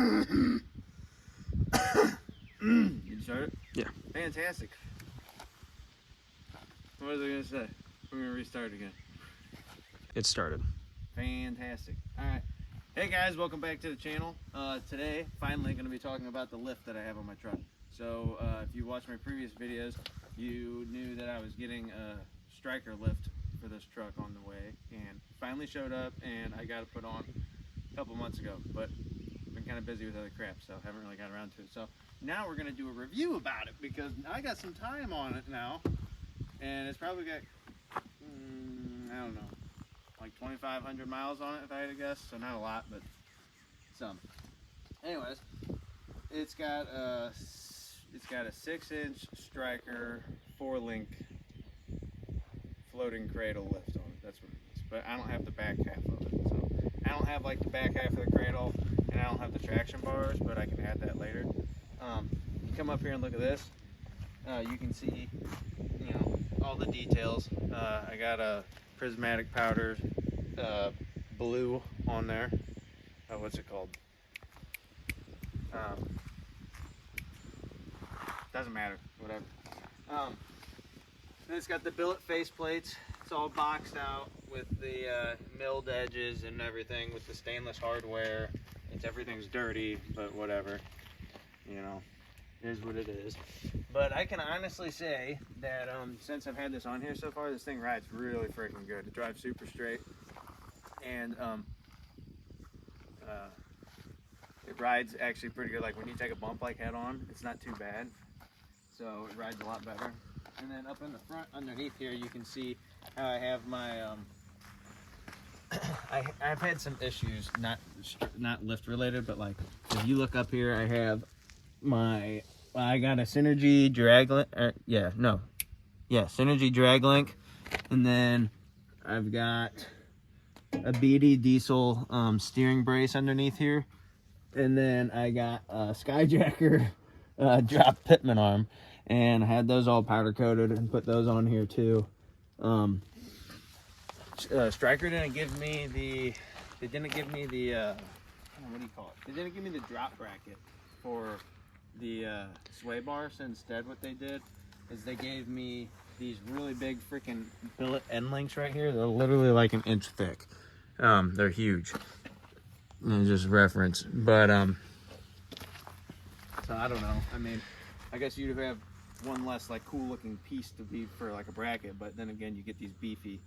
You start it? Yeah. Fantastic. What was I going to say? We're going to restart again. It started. Fantastic. Alright. Hey guys, welcome back to the channel. Today, finally going to be talking about the lift that I have on my truck. So, if you watched my previous videos, you knew that I was getting a Stryker lift for this truck on the way, and finally showed up, and I got it put on a couple months ago, but been kind of busy with other crap, so haven't really got around to it. So now we're going to do a review about it, because I got some time on it now, and it's probably got, I don't know, like 2,500 miles on it, if I had to guess. So not a lot, but some. Anyways, it's got a 6-inch Stryker 4-link floating cradle lift on it. That's what it is. But I don't have the back half of it. So I don't have like the back half of the cradle, and I don't have the traction bars, but I can add that later. You come up here and look at this. You can see, you know, all the details. I got a prismatic powder blue on there. What's it called? Doesn't matter, whatever. And it's got the billet faceplates. It's all boxed out with the milled edges and everything with the stainless hardware. Everything's dirty, but whatever. You know, it is what it is. But I can honestly say that since I've had this on here so far, this thing rides really freaking good. It drives super straight, and it rides actually pretty good. Like when you take a bump like head on, it's not too bad. So it rides a lot better. And then up in the front underneath here, you can see how I have my I've had some issues, not lift related, but like if you look up here, I have my, I got a Synergy drag link, Synergy drag link, and then I've got a BD diesel steering brace underneath here, and then I got a Skyjacker drop pitman arm, and I had those all powder coated and put those on here too. Stryker didn't give me the, what do you call it? They didn't give me the drop bracket for the sway bar. So instead what they did is they gave me these really big freaking billet end links right here. They're literally like an inch thick. They're huge. And just reference. But, so I don't know. I mean, I guess you'd have one less like cool looking piece to be for like a bracket, but then again, you get these beefy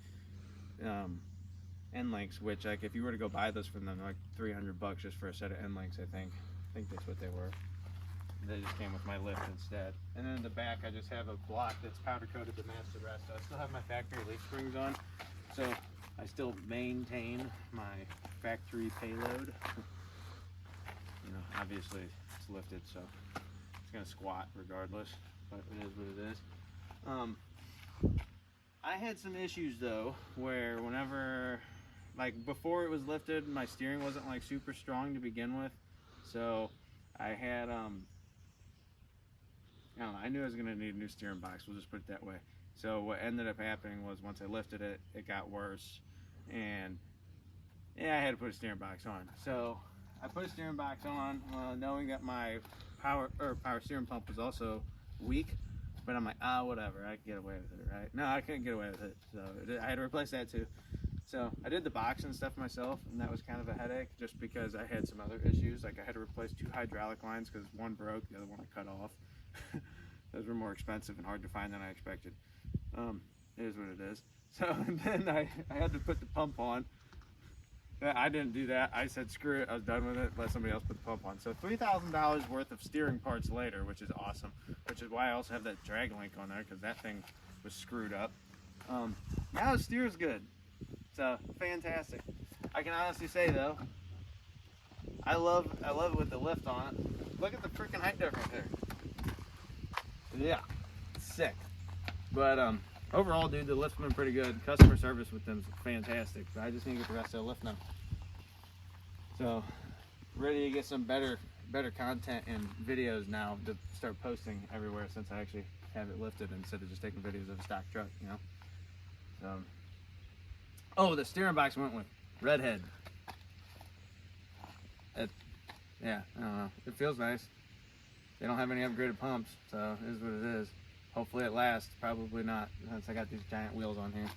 end links, which like if you were to go buy those from them, they're like $300 just for a set of end links. I think that's what they were. They just came with my lift instead. And then in the back, I just have a block that's powder coated to match the rest. So I still have my factory leaf springs on, so I still maintain my factory payload. You know, obviously it's lifted, so it's gonna squat regardless, but it is what it is. I had some issues though, where whenever, like before it was lifted, my steering wasn't like super strong to begin with. So I had, I don't know, I knew I was gonna need a new steering box, we'll just put it that way. So what ended up happening was once I lifted it, it got worse. And yeah, I had to put a steering box on. So I put a steering box on, knowing that my power steering pump was also weak. But I'm like, whatever, I can get away with it, right? No, I couldn't get away with it, so I had to replace that too. So I did the box and stuff myself, and that was kind of a headache, just because I had some other issues. Like I had to replace 2 hydraulic lines because one broke, the other one I cut off. Those were more expensive and hard to find than I expected. It is what it is. So and then I had to put the pump on. I didn't do that. I said, screw it, I was done with it, let somebody else put the pump on. So $3,000 worth of steering parts later, which is awesome, which is why I also have that drag link on there, because that thing was screwed up. Now the steer's good. So, fantastic. I can honestly say though, I love it with the lift on it. Look at the freaking height difference there. Yeah, sick. But overall, dude, the lift's been pretty good. Customer service with them is fantastic. But I just need to get the rest of the lift now. So, ready to get some better content and videos now to start posting everywhere, since I actually have it lifted instead of just taking videos of a stock truck, you know. So, oh, the steering box went with redhead. yeah, I don't know. It feels nice. They don't have any upgraded pumps, so it is what it is. Hopefully it lasts. Probably not, since I got these giant wheels on here.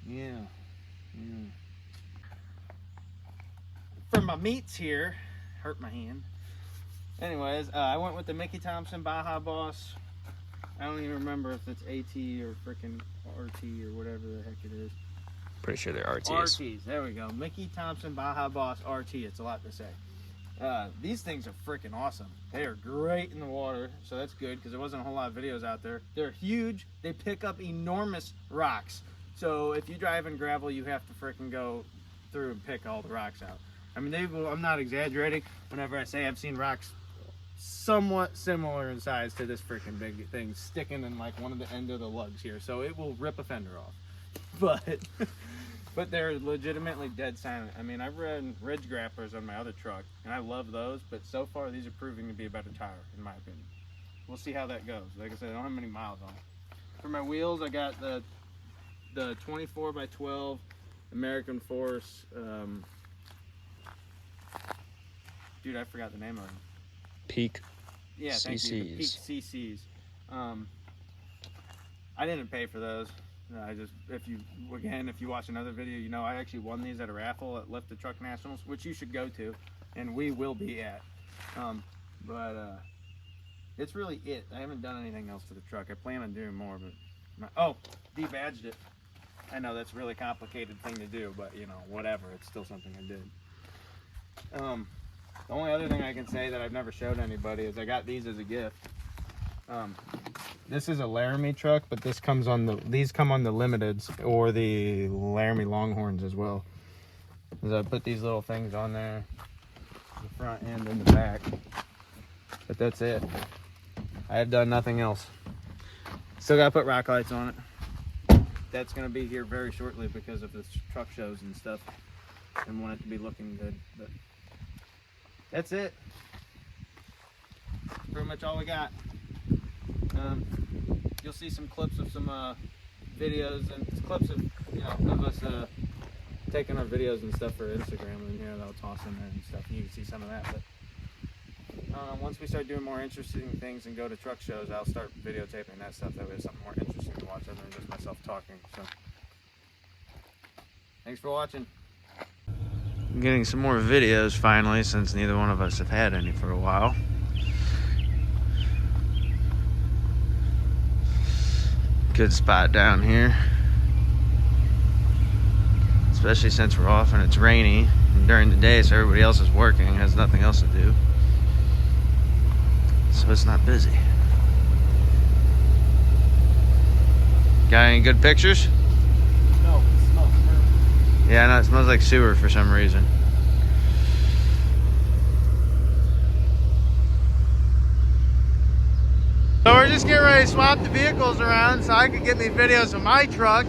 Yeah. For my meats here, hurt my hand. Anyways, I went with the Mickey Thompson Baja Boss. I don't even remember if it's AT or freaking RT or whatever the heck it is. Pretty sure they're RTs. RTs, there we go. Mickey Thompson Baja Boss RT. It's a lot to say. These things are freaking awesome. They are great in the water, so that's good because there wasn't a whole lot of videos out there. They're huge. They pick up enormous rocks. So if you drive in gravel, you have to freaking go through and pick all the rocks out. I mean, I'm not exaggerating whenever I say I've seen rocks somewhat similar in size to this freaking big thing sticking in like one of the end of the lugs here. So it will rip a fender off. But they're legitimately dead silent. I mean, I've ridden ridge grapplers on my other truck, and I love those, but so far these are proving to be a better tire, in my opinion. We'll see how that goes. Like I said, I don't have many miles on it. For my wheels, I got the 24x12 American Force. Dude, I forgot the name of them. Peak. Yeah, thank CCs. you. The Peak CCs. I didn't pay for those. I just, if you watch another video, you know I actually won these at a raffle at Lift the Truck Nationals, which you should go to, and we will be at. It's really it. I haven't done anything else to the truck. I plan on doing more, but debadged it. I know that's a really complicated thing to do, but you know, whatever. It's still something I did. The only other thing I can say that I've never showed anybody is I got these as a gift. This is a Laramie truck, but these come on the Limiteds or the Laramie Longhorns as well. I put these little things on there, the front and in the back. But that's it. I have done nothing else. Still gotta put rock lights on it. That's gonna be here very shortly because of the truck shows and stuff, and want it to be looking good. But that's it. Pretty much all we got. You'll see some clips of some videos and clips of of us taking our videos and stuff for Instagram, and that I'll toss in there and stuff. You can see some of that. But once we start doing more interesting things and go to truck shows, I'll start videotaping that stuff. That way, it's something more interesting to watch other than just myself talking. So, thanks for watching. I'm getting some more videos finally, since neither one of us have had any for a while. Good spot down here, especially since we're off and it's rainy and during the day, so everybody else is working, has nothing else to do, so it's not busy. Got any good pictures? No, it smells terrible. Yeah, no, it smells like sewer for some reason. So we're just getting ready to swap the vehicles around so I can get me videos of my truck.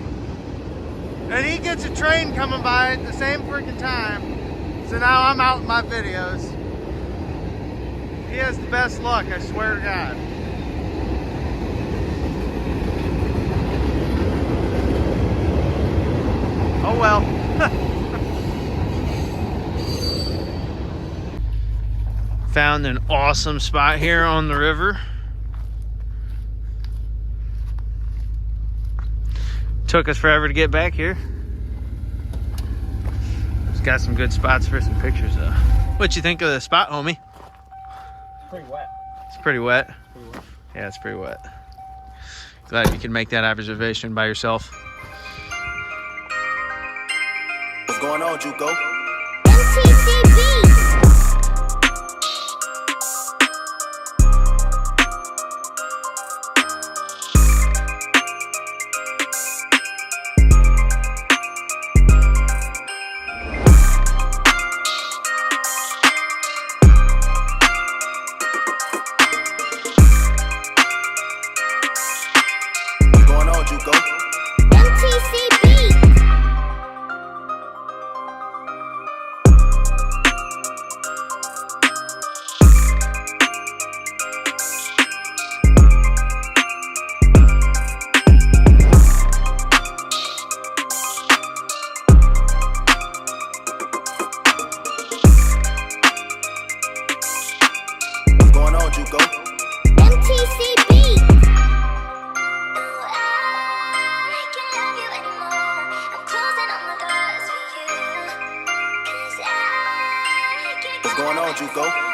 And he gets a train coming by at the same freaking time. So now I'm out in my videos. He has the best luck, I swear to God. Oh well. Found an awesome spot here on the river. Took us forever to get back here. It's got some good spots for some pictures though. What you think of the spot, homie? It's pretty wet. It's pretty wet. Pretty wet. Yeah, it's pretty wet. Glad you can make that observation by yourself. What's going on, Juco? Juco? MTC Beats. What's going on, Juco?